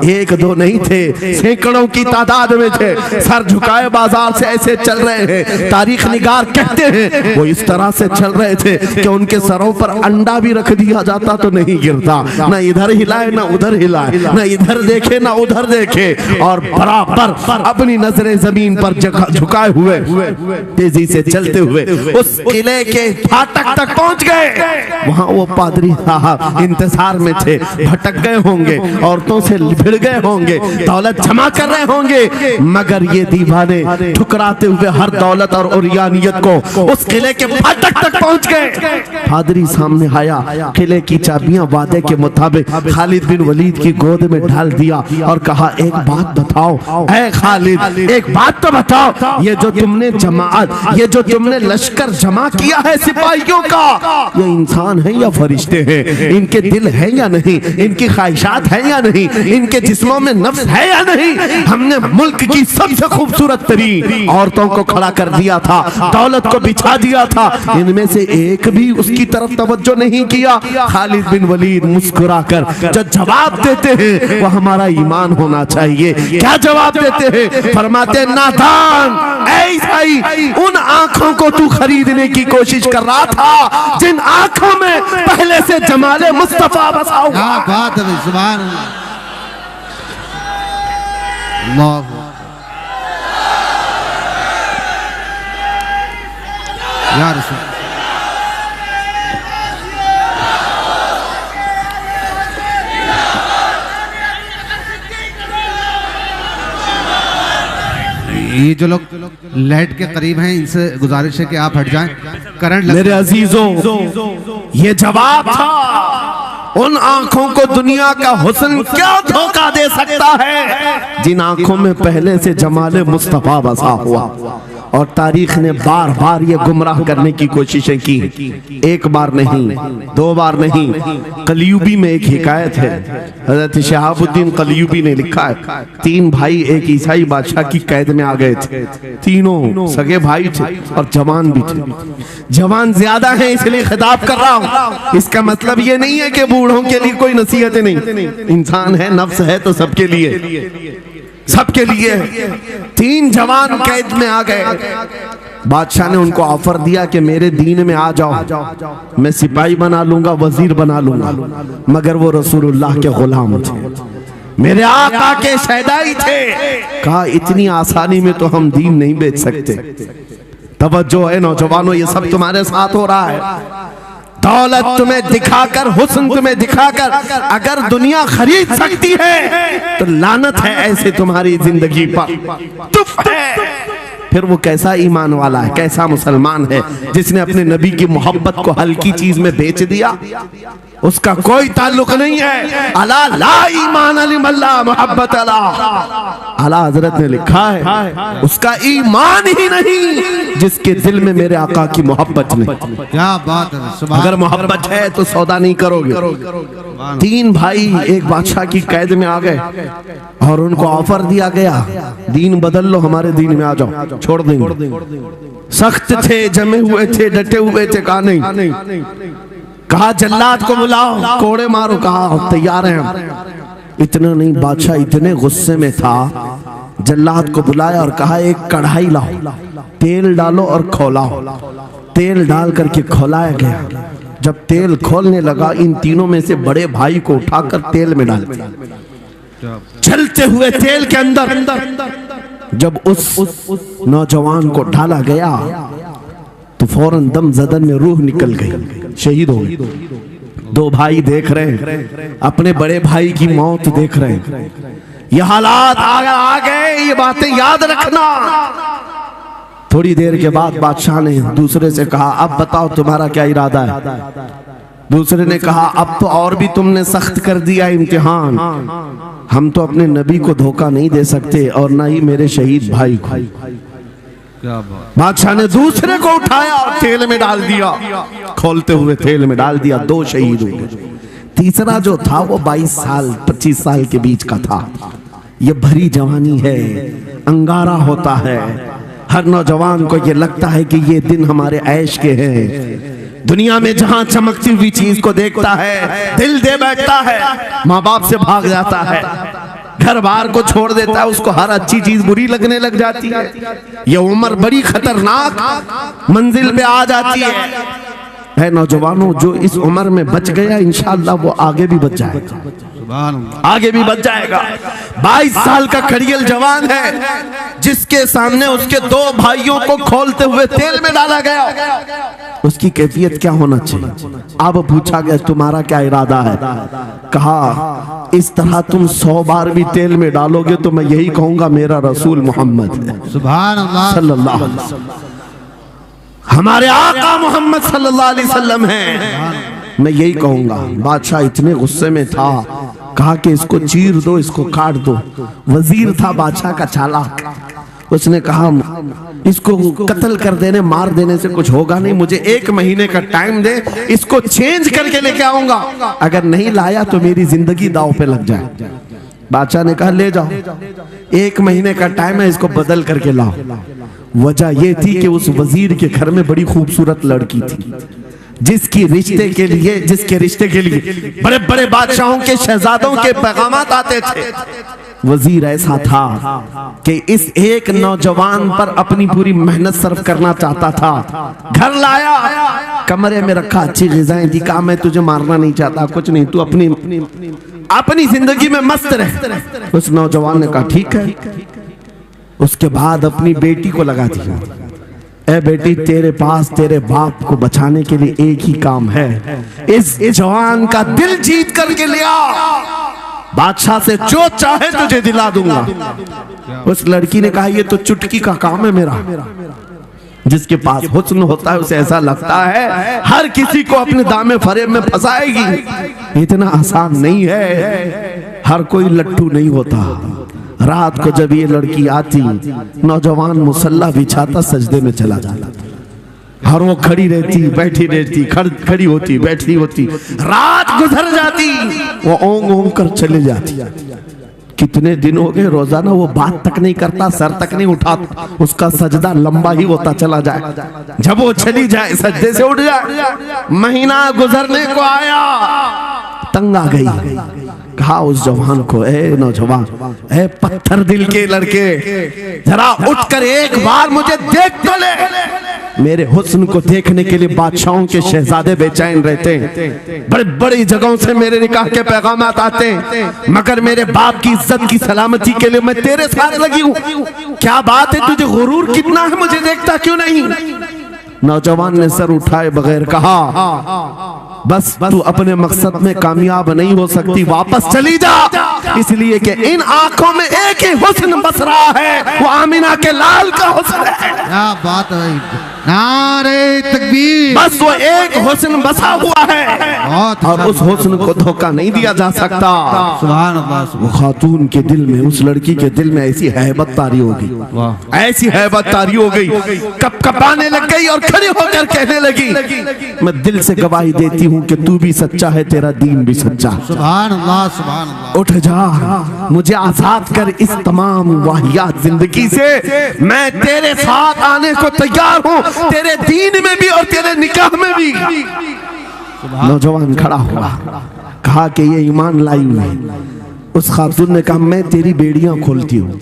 एक दो नहीं थे, सैकड़ों की तादाद में थे। सर झुकाए बाजार से ऐसे चल रहे हैं। तारीख निगार कहते हैं वो इस तरह से चल रहे थे कि उनके सरों पर अंडा भी रख दिया जाता तो नहीं गिरता। ना इधर हिलाए ना उधर हिलाए, ना इधर देखे ना उधर देखे, और बराबर अपनी नजरें जमीन पर झुकाए हुए तेजी से चलते हुए उस किले के फाटक तक पहुंच गए। वहां वो पादरी साहब इंतजार में थे। भटक गए होंगे, औरतों से भिड़ गए होंगे, दौलत जमा कर रहे होंगे, मगर ये दीवाने ठुकराते हुए हर दौलत और उरियानियत को उस किले के फाटक तक पहुंच गए। पादरी सामने आया, किले की चाबियां वादे के मुताबिक खालिद बिन वलीद की गोद में डाल दिया और कहा, एक बात बताओ ऐ खालिद, एक बात तो बताओ, ये जो तुमने जमात, ये जो तुमने लश्कर जमा किया है सिपाहियों का, ये इंसान है या फरिश्ते हैं? इनके दिल है या नहीं? इनकी ख्वाहिशात है या नहीं? इनके जिस्मों में नफ्स है या नहीं? हमने मुल्क की सबसे खूबसूरत तरीन औरतों को खड़ा कर दिया था, दौलत को बिछा दिया था, इनमें से एक भी उसकी तरफ तवज्जो नहीं किया। खालिद बिन वलीद मुस्कुराकर जो जवाब देते हैं वो हमारा ईमान होना चाहिए। क्या जवाब देते हैं? फरमाते, नादान, ऐसी उन आंखों को तू खरीदने की कोशिश कर रहा था जिन आंखों में पहले से जमाले मुस्तफा बसा हुआ। बात है, सुभान अल्लाह। या रसूल, ये जो लोग लाइट के करीब हैं इनसे गुजारिश है कि आप हट जाएं, करंट लग। मेरे अजीजों, ये जवाब था। उन आंखों को दुनिया का हुस्न क्या धोखा दे सकता है जिन आंखों में पहले से जमाले मुस्तफा बसा हुआ। और तारीख ने बार बार ये गुमराह करने की कोशिशें की, एक बार नहीं, दो बार नहीं। कलयुबी में एक हिकायत है, हजरत शहाबुद्दीन कलयुबी ने लिखा है, 3 भाई एक ईसाई बादशाह की कैद में आ गए थे। तीनों सगे भाई थे और जवान भी थे। जवान ज्यादा है इसलिए खिताब कर रहा हूं। इसका मतलब ये नहीं है कि बूढ़ों के लिए कोई नसीहत नहीं, इंसान है, नफ्स है तो सबके लिए, सबके लिए। 3 जवान कैद में आ गए। बादशाह ने उनको ऑफर दिया कि मेरे दीन में आ जाओ, मैं सिपाही बना लूंगा, वजीर बना लूंगा, मगर वो रसूलुल्लाह के गुलाम थे, मेरे आका के शहदाई थे। कहा, इतनी आसानी में तो हम दीन नहीं बेच सकते। तवज्जो है नौजवानों, ये सब तुम्हारे साथ हो रहा है। दौलत तुम्हें दिखाकर, हुस्न तुम्हें दिखाकर अगर दुनिया खरीद सकती है तो लानत है ऐसे तुम्हारी जिंदगी पर। तुफ है। फिर वो कैसा ईमान वाला है, कैसा मुसलमान है जिसने अपने नबी की मोहब्बत को हल्की चीज में बेच दिया? उसका कोई ताल्लुक नहीं है। अला ला ईमान अलिमल्ला मोहब्बत अला। आला हजरत ने लिखा है, उसका ईमान ही नहीं जिसके दिल में मेरे आका की मोहब्बत नहीं। क्या बात है। अगर मोहब्बत है तो सौदा नहीं करोगे। 3 भाई एक बादशाह की कैद में आ गए और उनको ऑफर दिया गया, दीन बदल लो, हमारे दीन में आ जाओ, छोड़ देंगे। सख्त थे, जमे हुए थे, डटे हुए थे। कहा नहीं, कहा जल्लाद को बुलाओ, कोड़े मारो। कहा तैयार हैं। इतना नहीं, बादशाह इतने गुस्से में था, जल्लाद को बुलाया और कहा, एक कढ़ाई लाओ, तेल डालो और खौलाओ। तेल डाल करके खौलाया गया। जब तेल खोलने लगा, इन तीनों में से बड़े भाई को उठाकर तेल में डाल दिया। चलते हुए तेल के अंदर जब उस नौजवान को डाला गया तो फौरन दम जदन में रूह निकल गई, शहीद हो गई। 2 भाई देख रहे हैं, अपने बड़े भाई की मौत देख रहे हैं। ये हालात आ गए, ये बातें याद रखना। थोड़ी देर के बाद बादशाह ने दूसरे से कहा, अब बताओ तुम्हारा क्या इरादा है? दूसरे ने कहा, अब तो और भी तुमने सख्त कर दिया इम्तिहान, हम तो अपने नबी को धोखा नहीं दे सकते और ना ही मेरे शहीद भाई को। बादशाह ने दूसरे को उठाया और तेल में डाल दिया, खोलते हुए तेल में डाल दिया। 2 शहीद हो गए। तीसरा जो था वो 22 साल 25 साल के बीच का था। ये भरी जवानी है, अंगारा होता है। हर नौजवान को ये लगता है कि ये दिन हमारे ऐश के हैं। दुनिया में जहां चमकती हुई चीज को देखता है, दिल दे बैठता है, माँ बाप से भाग जाता है। घर बार को छोड़ देता है, उसको हर अच्छी चीज बुरी लगने लग जाती है। ये उम्र बड़ी खतरनाक मंजिल पे आ जाती है नौजवानों, जो इस उम्र में बच गया इंशाअल्लाह वो आगे भी बच जाएगा, आगे भी बच जाएगा। 22 साल का खड़ियल जवान है जिसके सामने उसके 2 भाइयों को खोलते हुए तेल में डाला गया, उसकी कैफियत क्या होना चाहिए? अब पूछा गया तुम्हारा क्या इरादा है? कहा इस तरह तुम 100 बार भी तेल में डालोगे तो मैं यही कहूंगा मेरा रसूल मोहम्मद सुभान अल्लाह सल्लल्लाहु अलैहि वसल्लम, हमारे आका मोहम्मद सल्लल्लाहु अलैहि वसल्लम हैं, मैं यही कहूंगा। बादशाह इतने गुस्से में था, कहा कि इसको चीर दो, इसको काट दो। वजीर था बादशाह का चालाक, उसने कहा इसको कत्ल कर देने मार देने से कुछ होगा नहीं, मुझे 1 महीने का टाइम दे, इसको चेंज करके लेके आऊंगा, अगर नहीं लाया तो मेरी जिंदगी दांव पे लग जाए। बादशाह ने कहा ले जाओ, 1 महीने का टाइम है, इसको बदल करके लाओ। वजह यह थी कि उस वजीर के घर में बड़ी खूबसूरत लड़की थी जिसके रिश्ते के लिए बड़े बड़े बादशाहों के शहजादों के पैगामात आते थे। वजीर ऐसा था कि इस एक नौजवान पर अपनी पूरी मेहनत सर्फ करना चाहता था। घर लाया, कमरे में रखा, अच्छी ग़िज़ाएं दी, कहा मैं तुझे मारना नहीं चाहता, कुछ नहीं, तू अपनी जिंदगी में मस्त रह। उस नौजवान ने कहा ठीक है। उसके बाद अपनी बेटी को लगा दिया, ए बेटी तेरे पास तेरे बाप को बचाने के लिए एक ही काम है, इस जवान का दिल जीत करके लिया, बादशाह से जो चाहे तुझे दिला दूंगा। उस लड़की ने कहा ये तो चुटकी का काम है मेरा। जिसके पास हुस्न होता है उसे ऐसा लगता है हर किसी को अपने दामे फरेब में फंसाएगी। इतना आसान नहीं है, हर कोई लट्टू नहीं होता। रात को जब ये लड़की आती, नौजवान मुसल्ला बिछाता सजदे में चला जाता, और वो खड़ी रहती बैठी रहती, खड़ी होती बैठी होती, रात गुजर जाती, वो ओंग ओंग कर चले जाती। कितने दिन हो गए, रोजाना वो बात तक नहीं करता, सर तक नहीं उठाता, उसका सजदा लंबा ही होता चला जाए। जब वो चली जाए सजदे से उठ जाए। महीना गुजरने को आया, तंग आ गई, कहा उस जवान को, ए नौजवान, ए पत्थर दिल के लड़के, जरा उठकर एक बार मुझे देख तो ले। मेरे हुस्न को देखने के लिए बादशाहों के शहजादे बेचैन रहते हैं, बड़ी बड़ी जगहों से मेरे निकाह के पैगामात आते हैं, मगर मेरे बाप की इज्जत की सलामती के लिए मैं तेरे साथ लगी हूँ। क्या बात है, तुझे गुरूर कितना है, मुझे देखता क्यों नहीं? नौजवान ने सर उठाए बगैर कहा, बस तू अपने मकसद में कामयाब नहीं हो सकती, वापस चली जा, इसलिए कि इन आंखों में एक ही हुस्न बस रहा है, वो आमिना के लाल का हुस्न है। क्या बात है, नारे तकबीर, बस वो एक हुस्न बसा हुआ है और उस हुस्न को धोखा नहीं दिया जा सकता। सुभान अल्लाह। वो खातून के दिल में, उस लड़की के दिल में ऐसी हैबत तारी हो गई, ऐसी हैबत तारी हो गई, कपकपाने लग गई और खड़ी होकर कहने लगी, मैं दिल से गवाही देती हूँ कि तू भी सच्चा है, तेरा दीन भी सच्चा। सुभान अल्लाह, सुभान अल्लाह। उठ जा, मुझे आजाद कर इस तमाम वाहियात जिंदगी से, मैं तेरे साथ आने को तैयार हूँ, तेरे दीन में भी और तेरे निकाह में भी। नौजवान खड़ा हुआ, कहा कि ये ईमान लाई हुई। उस खातून ने कहा मैं तेरी बेड़ियां खोलती हूँ,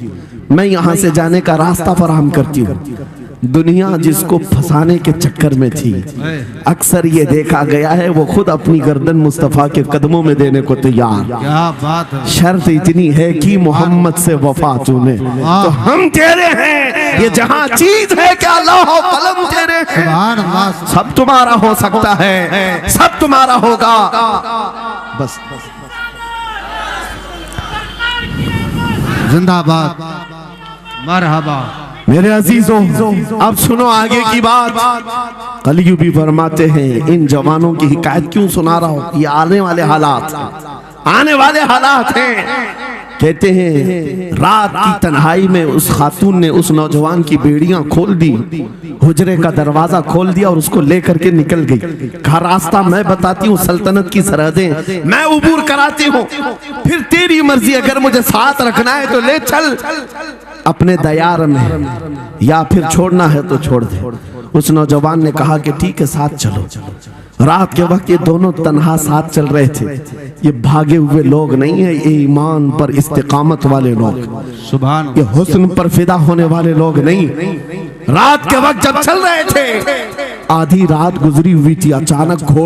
मैं यहाँ से जाने का रास्ता फराहम करती हूँ। दुनिया जिसको फंसाने के चक्कर में थी, अक्सर ये देखा गया है वो खुद अपनी गर्दन मुस्तफा के कदमों में देने को तैयार। क्या बात है। शर्त इतनी है कि मोहम्मद से वफा तूने तो हम तेरे हैं, ये जहां चीज है क्या लौह कलम तेरे हैं। सुभान अल्लाह। सब तुम्हारा हो सकता है, सब तुम्हारा होगा। बस जिंदाबाद, मरहबा। मेरे अजीजों, अब सुनो आगे की बात। कलियू भी फरमाते हैं, इन जवानों की हिकायत क्यों सुना रहा हूं, ये आने वाले हालात, आने वाले हालात हैं। कहते हैं रात की तन्हाई में उस खातून ने उस नौजवान की बेड़ियां खोल दी, हुजरे का दरवाजा खोल दिया और उसको लेकर के निकल गई। कहा रास्ता मैं बताती हूँ, सल्तनत की सरहदें मैं उबूर कराती हूँ, फिर तेरी मर्जी, अगर मुझे साथ रखना है तो ले चल अपने दयार में, या फिर छोड़ना है तो छोड़ दे। उस नौजवान ने कहा कि ठीक है साथ चलो। रात के वक्त ये दोनों तन्हा साथ चल रहे थे। ये भागे हुए लोग नहीं है, ये ईमान पर इस्तिकामत वाले लोग, सुभान ये हुस्न पर फिदा होने वाले लोग नहीं। रात के वक्त जब चल रहे थे, आधी रात गुजरी हुई थी, अचानक घोड़